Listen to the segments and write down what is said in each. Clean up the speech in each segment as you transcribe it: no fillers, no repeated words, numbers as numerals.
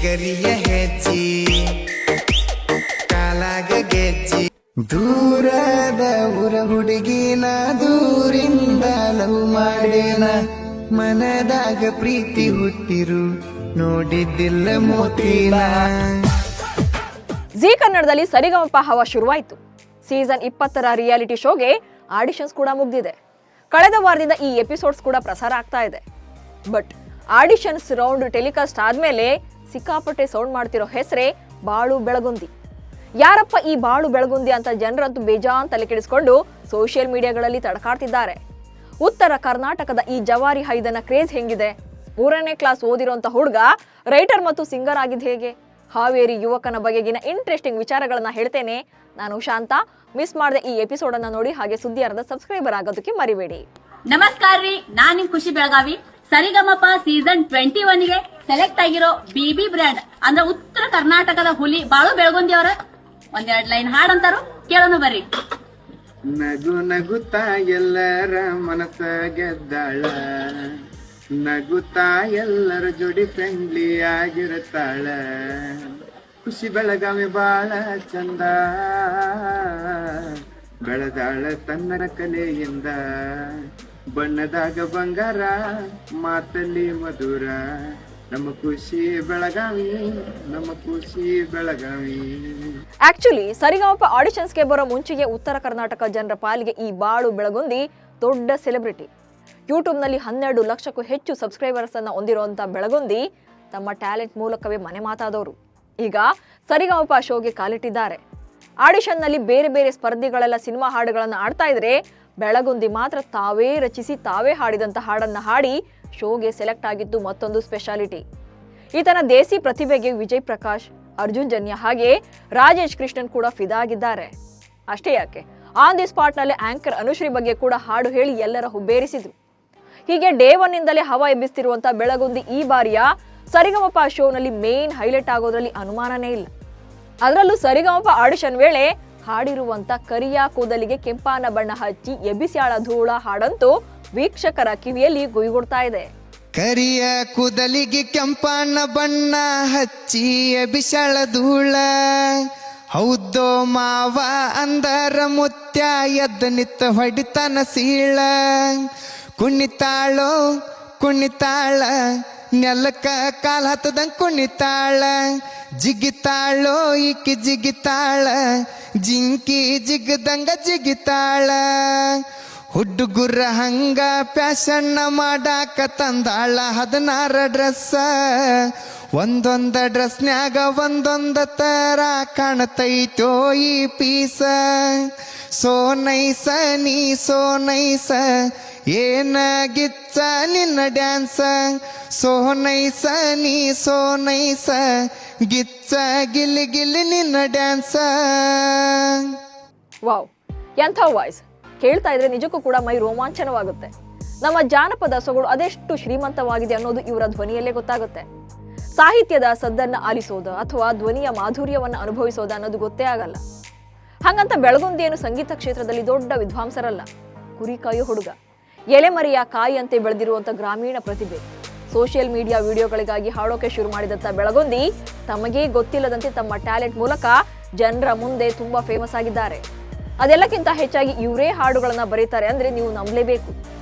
ಗರಿಯ ಹೆಚ್ಚಿ ಕಾಲಾಗ ಗೆಜ್ಜಿ ದೂರದ ಊರ ಹುಡುಗಿನ ದೂರಿಂದ ಲವ್ ಮಾಡೇನ ಮನದಾಗ ಪ್ರೀತಿ ಹುಟ್ಟಿರು ನೋಡಿದ್ದಿಲ್ಲ ಮೋತಿನ. ಜಿ ಕನ್ನಡದಲ್ಲಿ ಸರಿಗಮಪ ಹವಾ ಶುರುವಾಯಿತು. ಸೀಸನ್ 20ರ ರಿಯಾಲಿಟಿ ಶೋಗೆ ಆಡಿಷನ್ಸ್ ಕೂಡ ಮುಗ್ದಿದೆ. ಕಳೆದ ವಾರದಿಂದ ಈ ಎಪಿಸೋಡ್ಸ್ ಕೂಡ ಪ್ರಸಾರ ಆಗ್ತಾ ಇದೆ. ಬಟ್ ಆಡಿಷನ್ಸ್ ರೌಂಡ್ ಟೆಲಿಕಾಸ್ಟ್ ಆದ್ಮೇಲೆ ಸಿಕ್ಕಾಪಟ್ಟೆ ಸೌಂಡ್ ಮಾಡ್ತಿರೋ ಹೆಸರೇ ಬಾಳು ಬೆಳಗುಂದಿ. ಯಾರಪ್ಪ ಈ ಬಾಳು ಬೆಳಗುಂದಿ ಅಂತ ಜನರಂತೂ ಬೇಜಾನ್ ತಲೆ ಕೆಡಿಸ್ಕೊಂಡು ಸೋಷಿಯಲ್ ಮೀಡಿಯಾಗಳಲ್ಲಿ ತಡಕಾಡ್ತಿದ್ದಾರೆ. ಉತ್ತರ ಕರ್ನಾಟಕದ ಈ ಜವಾರಿ ಹೈದನ ಕ್ರೇಜ್ ಹೆಂಗಿದೆ? 3ನೇ ಕ್ಲಾಸ್ ಓದಿರೋಂಥ ಹುಡುಗ ರೈಟರ್ ಮತ್ತು ಸಿಂಗರ್ ಆಗಿದ್ದು ಹೇಗೆ? ಹಾವೇರಿ ಯುವಕನ ಬಗೆಗಿನ ಇಂಟ್ರೆಸ್ಟಿಂಗ್ ವಿಚಾರಗಳನ್ನ ಹೇಳ್ತೇನೆ. ನಾನು ಶಾಂತ. ಮಿಸ್ ಮಾಡದೆ ಈ ಎಪಿಸೋಡ್ ಅನ್ನ ನೋಡಿ, ಹಾಗೆ ಸುದ್ದಿಯಾರದ ಸಬ್ಸ್ಕ್ರೈಬರ್ ಆಗೋದಕ್ಕೆ ಮರಿಬೇಡಿ. ನಮಸ್ಕಾರ ರೀ, ನಾನ್ ನಿಮ್ ಖುಷಿ ಬೆಳಗಾವಿ. ಸರಿಗಮಪ ಸೀಸನ್ 21ಗೆ ಸೆಲೆಕ್ಟ್ ಆಗಿರೋ ಬಿಬಿ ಬ್ರ್ಯಾಂಡ್ ಅಂದ್ರೆ ಉತ್ತರ ಕರ್ನಾಟಕದ ಹುಲಿ ಬಾಳು ಬೆಳಗುಂದಿ ಅವರ ಒಂದೆರಡು ಲೈನ್ ಹಾಡಂತಾರು, ಕೇಳೋಣ ಬರ್ರಿ. ನಗು ನಗುತ್ತಾ ಎಲ್ಲರ ಮನಸ ಗೆದ್ದಾಳ, ನಗುತ್ತಾ ಎಲ್ಲರ ಜೋಡಿ ಫ್ರೆಂಡ್ಲಿ ಆಗಿರುತ್ತಾಳ, ಖುಷಿ ಬೆಳಗಾವಿ ಬಾಳ ಚಂದ, ಬೆಳೆದಾಳ ತನ್ನ ಕಲೆಯಿಂದ, ಬಣ್ಣದಾಗ ಬಂಗಾರ ಮಾತಲ್ಲಿ ಮಧುರ, ನಮ್ಮ ಖುಷಿ ಬೆಳಗಾವಿ, ನಮ್ಮ ಖುಷಿ ಬೆಳಗಾವಿ. ಆಕ್ಚುಲಿ ಸರಿಗಮಪ ಆಡಿಷನ್ಸ್ಗೆ ಬರೋ ಮುಂಚೆಗೆ ಉತ್ತರ ಕರ್ನಾಟಕ ಜನರ ಪಾಲಿಗೆ ಈ ಬಾಳು ಬೆಳಗುಂದಿ ದೊಡ್ಡ ಸೆಲೆಬ್ರಿಟಿ. ಯೂಟ್ಯೂಬ್ನಲ್ಲಿ 12 ಲಕ್ಷಕ್ಕೂ ಹೆಚ್ಚು ಸಬ್ಸ್ಕ್ರೈಬರ್ಸ್ ಅನ್ನ ಹೊಂದಿರುವಂತ ಬೆಳಗುಂದಿ ತಮ್ಮ ಟ್ಯಾಲೆಂಟ್ ಮೂಲಕವೇ ಮನೆ ಮಾತಾದವರು. ಈಗ ಸರಿಗಮಪ ಶೋಗೆ ಕಾಲಿಟ್ಟಿದ್ದಾರೆ. ಆಡಿಷನ್ ನಲ್ಲಿ ಬೇರೆ ಬೇರೆ ಸ್ಪರ್ಧಿಗಳೆಲ್ಲ ಸಿನಿಮಾ ಹಾಡುಗಳನ್ನು ಆಡ್ತಾ ಇದ್ರೆ, ಬೆಳಗುಂದಿ ಮಾತ್ರ ತಾವೇ ರಚಿಸಿ ತಾವೇ ಹಾಡಿದಂತ ಹಾಡನ್ನ ಹಾಡಿ ಶೋಗೆ ಸೆಲೆಕ್ಟ್ ಆಗಿದ್ದು ಮತ್ತೊಂದು ಸ್ಪೆಷಾಲಿಟಿ. ಈತನ ದೇಸಿ ಪ್ರತಿಭೆಗೆ ವಿಜಯ್ ಪ್ರಕಾಶ್, ಅರ್ಜುನ್ ಜನ್ಯ ಹಾಗೆ ರಾಜೇಶ್ ಕೃಷ್ಣನ್ ಕೂಡ ಫಿದಾ ಆಗಿದ್ದಾರೆ. ಅಷ್ಟೇ ಯಾಕೆ, ಆನ್ ದಿ ಸ್ಪಾಟ್ ನಲ್ಲಿ ಆಂಕರ್ ಅನುಶ್ರೀ ಬಗ್ಗೆ ಕೂಡ ಹಾಡು ಹೇಳಿ ಎಲ್ಲರ ಹುಬ್ಬೇರಿಸಿದ್ರು. ಹೀಗೆ ಡೇ 1 ನಿಂದಲೇ ಹವಾ ಎಬ್ಬಿಸ್ತಿರುವಂತ ಬೆಳಗುಂದಿ ಈ ಬಾರಿಯ ಸರಿಗಮಪ ಶೋನಲ್ಲಿ ಮೇನ್ ಹೈಲೈಟ್ ಆಗೋದ್ರಲ್ಲಿ ಅನುಮಾನನೇ ಇಲ್ಲ. ಅದರಲ್ಲೂ ಸರಿಗಮಪ ಆಡಿಷನ್ ವೇಳೆ ಹಾಡಿರುವಂತ ಕರಿಯ ಕೂದಲಿಗೆ ಕೆಂಪಾನ ಬಣ್ಣ ಹಚ್ಚಿ ಎಬಿಸ್ಯಾಳ ಧೂಳ ಹಾಡಂತೂ ವೀಕ್ಷಕರ ಕಿವಿಯಲ್ಲಿ ಗುಯ್ಗುಡ್ತಾ ಇದೆ. ಕರಿಯ ಕೂದಲಿಗೆ ಕೆಂಪಾನ ಬಣ್ಣ ಹಚ್ಚಿ ಎಬಿಸ್ಯಾಳ ಧೂಳ, ಹೌದೋ ಮಾವ ಅಂದರ ಮುತ್ಯ ಎದ್ದ ನಿತ್ತ ಹೊಡಿತನ ಸೀಳ, ಕುಣಿತಾಳೋ ಕುಣಿತಾಳ ನೆಲಕ್ಕ ಕಾಲ ಹತ್ತದಂಗ ಕುಣಿತಾಳ, ಜಿಗಿತಾಳೋ ಈಕಿ ಜಿಗಿತಾಳ ಜಿಂಕಿ ಜಿಗದಂಗ ಜಿಗಿತಾಳ, ಹುಡುಗುರ ಹಂಗ ಪ್ಯಾಶನ್ನ ಮಾಡಾಕ ತಂದಾಳ 16 ಡ್ರೆಸ್, ಒಂದೊಂದ ಡ್ರೆಸ್ನ್ಯಾಗ ಒಂದೊಂದ ತರ ಕಾಣತೈತೋ ಈ ಪೀಸ, ಸೋ ನೈಸ ನೀ ಸೋ ನೈಸ ಏನ ಗಿಚ್ಚ ನಿನ್ನ ಡ್ಯಾನ್ಸ, ಸೋ ನೈಸ ನೀ ಸೋ ನೈಸ ಗಿಚ್ಚ ಗಿಲ್ಲಿ ಗಿಲ್ಲಿ ನಿನ್ನ ಡ್ಯಾನ್ಸ. ವಾವ್, ಎಂಥ ವಾಯ್ಸ್! ಕೇಳ್ತಾ ಇದ್ರೆ ನಿಜಕ್ಕೂ ಕೂಡ ಮೈ ರೋಮಾಂಚನವಾಗುತ್ತೆ. ನಮ್ಮ ಜಾನಪದ ಸೊಗಡು ಅದೆಷ್ಟು ಶ್ರೀಮಂತವಾಗಿದೆ ಅನ್ನೋದು ಇವರ ಧ್ವನಿಯಲ್ಲೇ ಗೊತ್ತಾಗುತ್ತೆ. ಸಾಹಿತ್ಯದ ಸದ್ದನ್ನ ಆಲಿಸೋದ ಅಥವಾ ಧ್ವನಿಯ ಮಾಧುರ್ಯವನ್ನ ಅನುಭವಿಸೋದ ಅನ್ನೋದು ಗೊತ್ತೇ ಆಗಲ್ಲ. ಹಾಗಂತ ಬೆಳಗುಂದಿ ಏನು ಸಂಗೀತ ಕ್ಷೇತ್ರದಲ್ಲಿ ದೊಡ್ಡ ವಿದ್ವಾಂಸರಲ್ಲ. ಕುರಿಕಾಯೋ ಹುಡುಗ, ಎಲೆಮರಿಯ ಕಾಯಿಯಂತೆ ಬೆಳೆದಿರುವಂತ ಗ್ರಾಮೀಣ ಪ್ರತಿಭೆ. ಸೋಷಿಯಲ್ ಮೀಡಿಯಾ ವಿಡಿಯೋಗಳಿಗಾಗಿ ಹಾಡೋಕೆ ಶುರು ಮಾಡಿದಂತ ಬೆಳಗುಂದಿ ತಮಗೇ ಗೊತ್ತಿಲ್ಲದಂತೆ ತಮ್ಮ ಟ್ಯಾಲೆಂಟ್ ಮೂಲಕ ಜನರ ಮುಂದೆ ತುಂಬಾ ಫೇಮಸ್ ಆಗಿದ್ದಾರೆ. ಅದೆಲ್ಲಕ್ಕಿಂತ ಹೆಚ್ಚಾಗಿ ಇವರೇ ಹಾಡುಗಳನ್ನ ಬರೀತಾರೆ ಅಂದ್ರೆ ನೀವು ನಂಬಲೇಬೇಕು.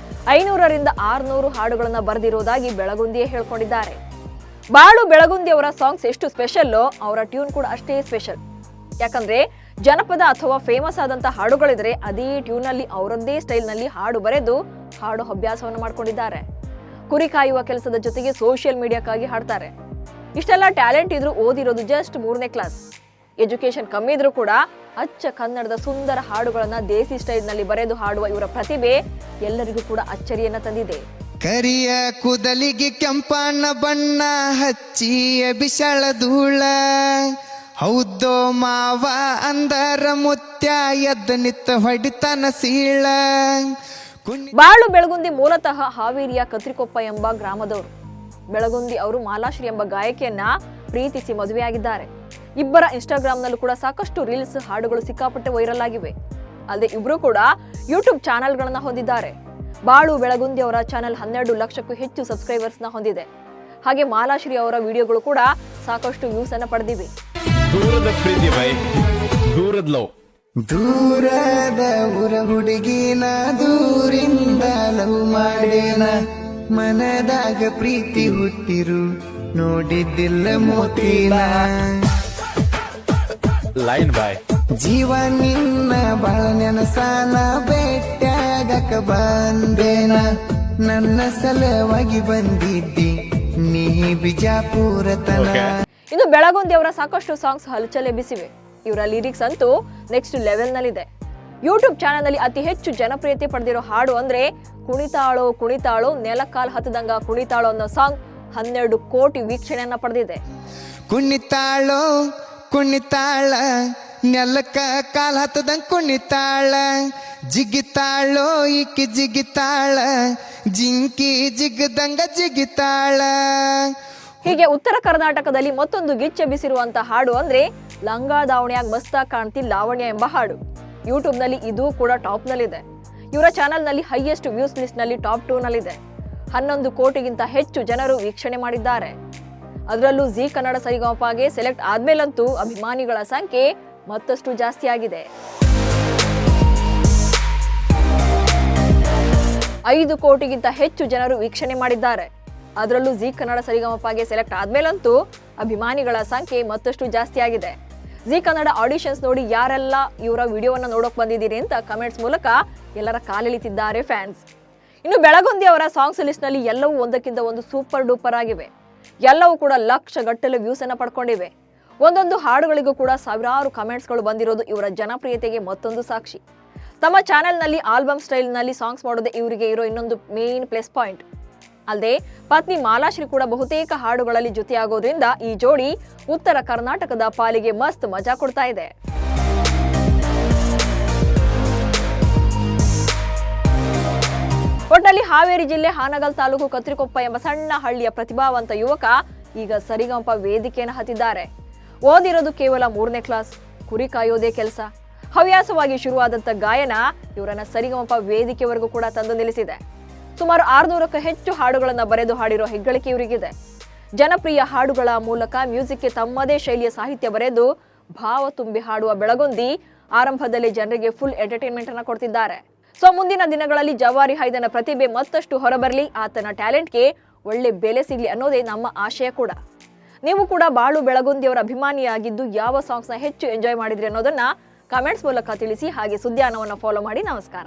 500ರಿಂದ 600 ಹಾಡುಗಳನ್ನ ಬರೆದಿರೋದಾಗಿ ಬೆಳಗುಂದಿಯೇ ಹೇಳ್ಕೊಂಡಿದ್ದಾರೆ. ಬಾಳು ಬೆಳಗುಂದಿ ಅವರ ಸಾಂಗ್ಸ್ ಎಷ್ಟು ಸ್ಪೆಷಲ್ಲೋ ಅವರ ಟ್ಯೂನ್ ಕೂಡ ಅಷ್ಟೇ ಸ್ಪೆಷಲ್. ಯಾಕಂದ್ರೆ ಜನಪದ ಅಥವಾ ಫೇಮಸ್ ಆದಂತ ಹಾಡುಗಳಿದ್ರೆ ಅದೇ ಟ್ಯೂನ್ ನಲ್ಲಿ ಅವರದ್ದೇ ಸ್ಟೈಲ್ ನಲ್ಲಿ ಹಾಡು ಬರೆದು ಹಾಡು ಅಭ್ಯಾಸವನ್ನು ಮಾಡ್ಕೊಂಡಿದ್ದಾರೆ. ಕುರಿ ಕಾಯುವ ಕೆಲಸದ ಜೊತೆಗೆ ಸೋಷಿಯಲ್ ಮೀಡಿಯಾಕ್ಕಾಗಿ ಹಾಡ್ತಾರೆ. ಇಷ್ಟೆಲ್ಲ ಟ್ಯಾಲೆಂಟ್ ಇದ್ರೂ ಓದಿರೋದು ಜಸ್ಟ್ 3ನೇ ಕ್ಲಾಸ್. ಎಜುಕೇಶನ್ ಕಮ್ಮಿ ಇದ್ರೂ ಕೂಡ ಅಚ್ಚ ಕನ್ನಡದ ಸುಂದರ ಹಾಡುಗಳನ್ನ ದೇಸಿ ಸ್ಟೈಲ್ ನಲ್ಲಿ ಬರೆದು ಹಾಡುವ ಇವರ ಪ್ರತಿಭೆ ಎಲ್ಲರಿಗೂ ಕೂಡ ಅಚ್ಚರಿಯನ್ನ ತಂದಿದೆ. ಕರಿಯ ಕೂದಲಿಗೆ ಕೆಂಪಾನ ಬಣ್ಣ ಹಚ್ಚಿ ಎಬಿಸ್ಯಾಳ ಧೂಳ, ಹೌದೋ ಮಾವ ಅಂದರ ಮುತ್ಯ ಎದ್ದ ನಿತ್ತ ಹೊಡಿತನ ಸೀಳ. ಬಾಳು ಬೆಳಗುಂದಿ ಮೂಲತಃ ಹಾವೇರಿಯ ಕತ್ರಿಕೊಪ್ಪ ಎಂಬ ಗ್ರಾಮದವರು. ಬೆಳಗುಂದಿ ಅವರು ಮಾಲಾಶ್ರೀ ಎಂಬ ಗಾಯಕಿಯನ್ನ ಪ್ರೀತಿಸಿ ಮದುವೆಯಾಗಿದ್ದಾರೆ. ಇಬ್ಬರ ಇನ್ಸ್ಟಾಗ್ರಾಮ್ ನಲ್ಲೂ ಕೂಡ ಸಾಕಷ್ಟು ರೀಲ್ಸ್ ಹಾಡುಗಳು ಸಿಕ್ಕಾಪಟ್ಟೆ ವೈರಲ್ ಆಗಿವೆ. ಅಲ್ಲದೆ ಇಬ್ರು ಕೂಡ ಯೂಟ್ಯೂಬ್ ಚಾನೆಲ್ಗಳನ್ನ ಹೊಂದಿದ್ದಾರೆ. ಬಾಳು ಬೆಳಗುಂದಿ ಅವರ ಚಾನೆಲ್ 12 ಲಕ್ಷಕ್ಕೂ ಹೆಚ್ಚು ಸಬ್ಸ್ಕ್ರೈಬರ್ಸ್ ನ ಹೊಂದಿದೆ. ಹಾಗೆ ಮಾಲಾಶ್ರೀ ಅವರ ವಿಡಿಯೋಗಳು ಕೂಡ ಸಾಕಷ್ಟು ವ್ಯೂಸ್ ಅನ್ನ ಪಡೆದಿವೆ. ದೂರದ ಪ್ರೀತಿ ಬೈ ದೂರದ ಲವ್, ದೂರದ ಊರ ಹುಡುಗಿನ ದೂರಿಂದ ಲವ್ ಮಾಡೇನ, ಮನದಾಗ ಪ್ರೀತಿ ಹುಟ್ಟಿರು ನೋಡಿದ್ದಿಲ್ಲ ಮೋತಿನ, ಲೈನ್ ಬಾಯ್ ಜೀವ ನಿನ್ನ ಬಾಳ ನೆನಸಾನ, ಬೆಟ್ಟಾಗಕ ಬಂದೇನ, ನನ್ನ ಸಲುವಾಗಿ ಬಂದಿದ್ದಿ ನೀ ಬಿಜಾಪುರತನ. ಇನ್ನು ಬೆಳಗುಂದಿ ಅವರ ಸಾಕಷ್ಟು ಸಾಂಗ್ಸ್ ಹಲ್ಚಲ್ ಎಬ್ಬಿಸಿವೆ. ಇವರ ಲಿರಿಕ್ಸ್ ಅಂತೂ ನೆಕ್ಸ್ಟ್ ಲೆವೆಲ್ ನಲ್ಲಿದೆ. ಯೂಟ್ಯೂಬ್ ಚಾನೆಲ್ ನಲ್ಲಿ ಅತಿ ಹೆಚ್ಚು ಜನಪ್ರಿಯತೆ ಪಡೆದಿರೋ ಹಾಡು ಅಂದ್ರೆ ಕುಣಿತಾಳೋ ಕುಣಿತಾಳೋ ನೆಲಕಾಲ್ ಹತ್ತದಂಗ ಕುಣಿತಾಳೋ ಅನ್ನೋ ಸಾಂಗ್ 12 ಕೋಟಿ ವೀಕ್ಷಣೆಯನ್ನ ಪಡೆದಿದೆ. ಕುಣಿತಾಳೋ ಕುಣಿತಾಳ ನೆಲಕ್ಕ ಕಾಲ್ ಹತ್ತದಂಗ ಕುಣಿತಾಳ, ಜಿಗಿತಾಳೋ ಈಕಿ ಜಿಗಿತಾಳ, ಜಿಂಕಿ ಜಿಗದಂಗ ಜಿಗಿತಾಳ. ಹೀಗೆ ಉತ್ತರ ಕರ್ನಾಟಕದಲ್ಲಿ ಮತ್ತೊಂದು ಗಿಚ್ಚೆಬ್ಬಿಸಿರುವಂತ ಹಾಡು ಅಂದ್ರೆ ಲಂಗ ದಾವಣಿಯಾಗ ಮಸ್ತಾಗ್ ಕಾಣ್ತಿ ಲಾವಣ್ಯ ಎಂಬ ಹಾಡು. ಯೂಟ್ಯೂಬ್ ನಲ್ಲಿ ಇದು ಕೂಡ ಟಾಪ್ ನಲ್ಲಿದೆ. ಇವರ ಚಾನೆಲ್ ನಲ್ಲಿ ಹೈಯೆಸ್ಟ್ ವ್ಯೂಸ್ ಲಿಸ್ಟ್ ನಲ್ಲಿ ಟಾಪ್ 2 ನಲ್ಲಿದೆ. 11 ಕೋಟಿಗಿಂತ ಹೆಚ್ಚು ಜನರು ವೀಕ್ಷಣೆ ಮಾಡಿದ್ದಾರೆ. ಅದರಲ್ಲೂ ಜಿ ಕನ್ನಡ ಸರಿಗಮಪಗೆ ಸೆಲೆಕ್ಟ್ ಆದ್ಮೇಲಂತೂ ಅಭಿಮಾನಿಗಳ ಸಂಖ್ಯೆ ಮತ್ತಷ್ಟು ಜಾಸ್ತಿ ಆಗಿದೆ. 5 ಕೋಟಿಗಿಂತ ಹೆಚ್ಚು ಜನರು ವೀಕ್ಷಣೆ ಮಾಡಿದ್ದಾರೆ. ಅದರಲ್ಲೂ ಜಿ ಕನ್ನಡ ಸರಿಗಮಪಗೆ ಸೆಲೆಕ್ಟ್ ಆದ್ಮೇಲಂತೂ ಅಭಿಮಾನಿಗಳ ಸಂಖ್ಯೆ ಮತ್ತಷ್ಟು ಜಾಸ್ತಿ ಆಗಿದೆ. ಜಿ ಕನ್ನಡ ಆಡಿಷನ್ಸ್ ನೋಡಿ ಯಾರೆಲ್ಲ ಇವರ ವಿಡಿಯೋವನ್ನ ನೋಡೋಕ್ ಬಂದಿದ್ದೀರಿ ಅಂತ ಕಮೆಂಟ್ಸ್ ಮೂಲಕ ಎಲ್ಲರ ಕಾಲೆಳಿತಿದ್ದಾರೆ ಫ್ಯಾನ್ಸ್. ಇನ್ನು ಬೆಳಗುಂದಿ ಅವರ ಸಾಂಗ್ಸ್ ಲಿಸ್ಟ್ ನಲ್ಲಿ ಎಲ್ಲವೂ ಒಂದಕ್ಕಿಂತ ಒಂದು ಸೂಪರ್ ಡೂಪರ್ ಆಗಿವೆ. ಎಲ್ಲವೂ ಕೂಡ ಲಕ್ಷ ಗಟ್ಟಲೆ ವ್ಯೂಸ್ ಅನ್ನ ಪಡ್ಕೊಂಡಿವೆ. ಒಂದೊಂದು ಹಾಡುಗಳಿಗೂ ಕೂಡ ಸಾವಿರಾರು ಕಮೆಂಟ್ಸ್ ಗಳು ಬಂದಿರೋದು ಇವರ ಜನಪ್ರಿಯತೆಗೆ ಮತ್ತೊಂದು ಸಾಕ್ಷಿ. ತಮ್ಮ ಚಾನೆಲ್ ನಲ್ಲಿ ಆಲ್ಬಮ್ ಸ್ಟೈಲ್ ನಲ್ಲಿ ಸಾಂಗ್ಸ್ ಮಾಡೋದೇ ಇವರಿಗೆ ಇರೋ ಇನ್ನೊಂದು ಮೇನ್ ಪ್ಲಸ್ ಪಾಯಿಂಟ್. ಅಲ್ಲದೆ ಪತ್ನಿ ಮಾಲಾಶ್ರೀ ಕೂಡ ಬಹುತೇಕ ಹಾಡುಗಳಲ್ಲಿ ಜೊತೆಯಾಗೋದ್ರಿಂದ ಈ ಜೋಡಿ ಉತ್ತರ ಕರ್ನಾಟಕದ ಪಾಲಿಗೆ ಮಸ್ತ್ ಮಜಾ ಕೊಡ್ತಾ ಇದೆ. ಒಟ್ನಲ್ಲಿ ಹಾವೇರಿ ಜಿಲ್ಲೆ ಹಾನಗಲ್ ತಾಲೂಕು ಕತ್ರಿಕೊಪ್ಪ ಎಂಬ ಸಣ್ಣ ಹಳ್ಳಿಯ ಪ್ರತಿಭಾವಂತ ಯುವಕ ಈಗ ಸರಿಗಮಪ ವೇದಿಕೆಯನ್ನು ಹತ್ತಿದ್ದಾರೆ. ಓದಿರೋದು ಕೇವಲ 3ನೇ ಕ್ಲಾಸ್, ಕುರಿ ಕಾಯೋದೇ ಕೆಲಸ. ಹವ್ಯಾಸವಾಗಿ ಶುರುವಾದಂತ ಗಾಯನ ಇವರನ್ನ ಸರಿಗಮಪ ವೇದಿಕೆವರೆಗೂ ಕೂಡ ತಂದು ನಿಲ್ಲಿಸಿದೆ. ಸುಮಾರು 600ಕ್ಕೂ ಹೆಚ್ಚು ಹಾಡುಗಳನ್ನ ಬರೆದು ಹಾಡಿರೋ ಹೆಗ್ಗಳಿಕೆ ಇವರಿಗಿದೆ. ಜನಪ್ರಿಯ ಹಾಡುಗಳ ಮೂಲಕ ಮ್ಯೂಸಿಕ್ಗೆ ತಮ್ಮದೇ ಶೈಲಿಯ ಸಾಹಿತ್ಯ ಬರೆದು ಭಾವ ತುಂಬಿ ಹಾಡುವ ಬೆಳಗುಂದಿ ಆರಂಭದಲ್ಲಿ ಜನರಿಗೆ ಫುಲ್ ಎಂಟರ್ಟೈನ್ಮೆಂಟ್ ಅನ್ನ ಕೊಡ್ತಿದ್ದಾರೆ. ಸೊ ಮುಂದಿನ ದಿನಗಳಲ್ಲಿ ಜವಾರಿ ಹೈದನ ಪ್ರತಿಭೆ ಮತ್ತಷ್ಟು ಹೊರಬರಲಿ, ಆತನ ಟ್ಯಾಲೆಂಟ್ಗೆ ಒಳ್ಳೆ ಬೆಲೆ ಸಿಗ್ಲಿ ಅನ್ನೋದೇ ನಮ್ಮ ಆಶಯ ಕೂಡ. ನೀವು ಕೂಡ ಬಾಳು ಬೆಳಗುಂದಿಯವರ ಅಭಿಮಾನಿಯಾಗಿದ್ದು ಯಾವ ಸಾಂಗ್ಸ್ ನ ಹೆಚ್ಚು ಎಂಜಾಯ್ ಮಾಡಿದ್ರಿ ಅನ್ನೋದನ್ನ ಕಮೆಂಟ್ಸ್ ಮೂಲಕ ತಿಳಿಸಿ. ಹಾಗೆ ಸುದ್ದಿಯಾನವನ್ನ ಫಾಲೋ ಮಾಡಿ. ನಮಸ್ಕಾರ.